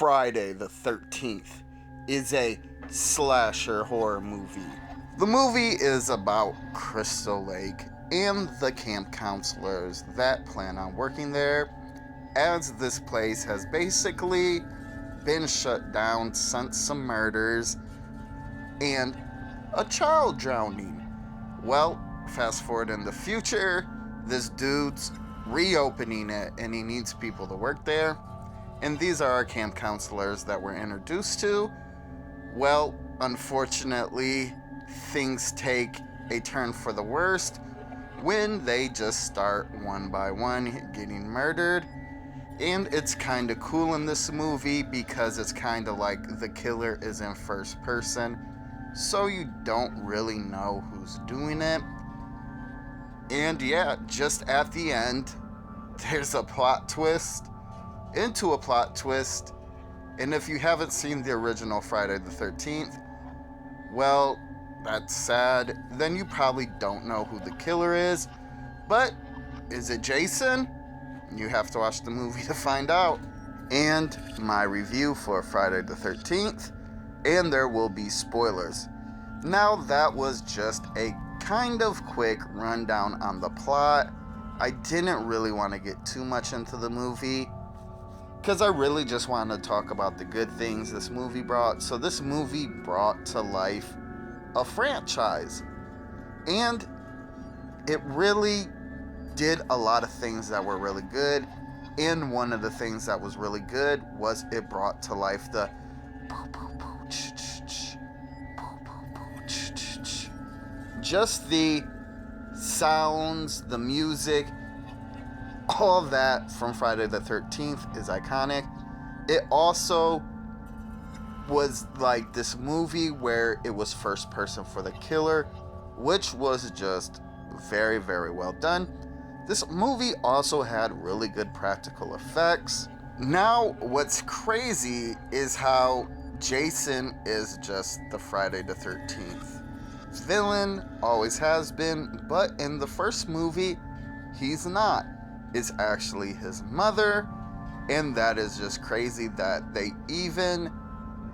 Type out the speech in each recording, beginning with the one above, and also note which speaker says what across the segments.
Speaker 1: Friday the 13th is a slasher horror movie. The movie is about Crystal Lake and the camp counselors that plan on working there, as this place has basically been shut down since some murders and a child drowning. Well, fast forward in the future, this dude's reopening it and he needs people to work there. And these are our camp counselors that we're introduced to. Well, unfortunately, things take a turn for the worst when they just start one by one getting murdered. And it's kind of cool in this movie because it's kind of like the killer is in first person, so you don't really know who's doing it. And yeah, just at the end, there's a plot twist into a plot twist. And if you haven't seen the original Friday the 13th, well, that's sad. Then you probably don't know who the killer is. But is it Jason? You have to watch the movie to find out. And my review for Friday the 13th, and there will be spoilers. Now, that was just a kind of quick rundown on the plot. I didn't really want to get too much into the movie because I really just wanted to talk about the good things this movie brought. So this movie brought to life a franchise, and it really did a lot of things that were really good. And one of the things that was really good was it brought to life the just the sounds, the music, all of that from Friday the 13th is iconic. It also was like this movie where it was first person for the killer, which was just very, very well done. This movie also had really good practical effects. Now, what's crazy is how Jason is just the Friday the 13th villain, always has been, but in the first movie, he's not. It's actually his mother, and that is just crazy that they even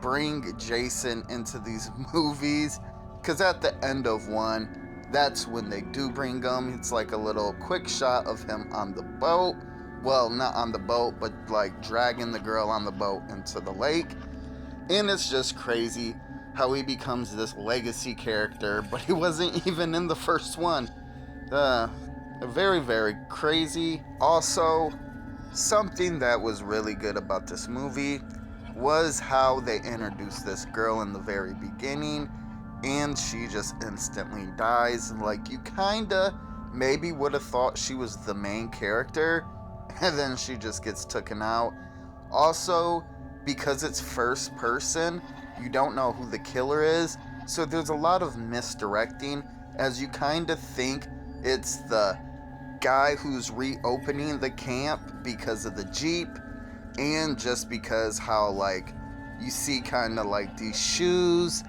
Speaker 1: bring Jason into these movies, because at the end of one, that's when they do bring him. It's like a little quick shot of him on the boat. Well, not on the boat, but like dragging the girl on the boat into the lake. And it's just crazy how he becomes this legacy character, but he wasn't even in the first one. Very, very crazy. Also, something that was really good about this movie was how they introduced this girl in the very beginning, and she just instantly dies. Like, you kinda maybe would have thought she was the main character, and then she just gets taken out. Also, because it's first person, you don't know who the killer is, so there's a lot of misdirecting, as you kind of think it's the guy who's reopening the camp because of the Jeep, and just because how, like, you see kind of like these shoes,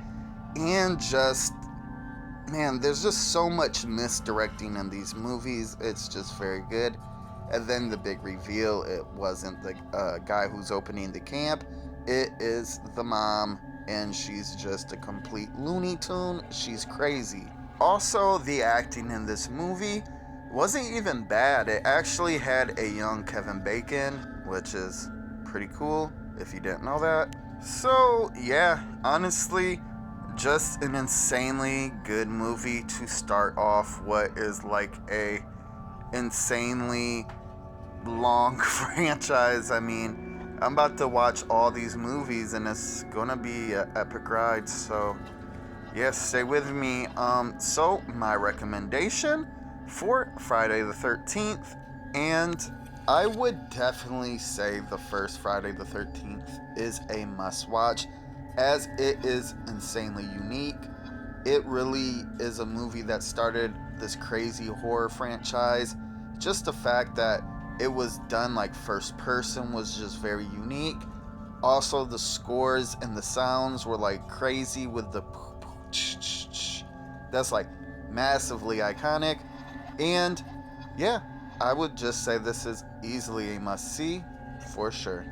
Speaker 1: and just, man, there's just so much misdirecting in these movies. It's just very good. And then the big reveal, it wasn't the guy who's opening the camp, it is the mom, and she's just a complete Looney Tune. She's crazy. Also, the acting in this movie wasn't even bad. It actually had a young Kevin Bacon, which is pretty cool if you didn't know that. So yeah, honestly, just an insanely good movie to start off what is like a insanely long franchise. I mean, I'm about to watch all these movies and it's gonna be an epic ride, so yes, stay with me. So my recommendation for Friday the 13th, and I would definitely say the first Friday the 13th is a must watch, as it is insanely unique. It really is a movie that started this crazy horror franchise. Just the fact that it was done like first person was just very unique. Also, the scores and the sounds were like crazy with the that's like massively iconic. And yeah, I would just say this is easily a must see for sure.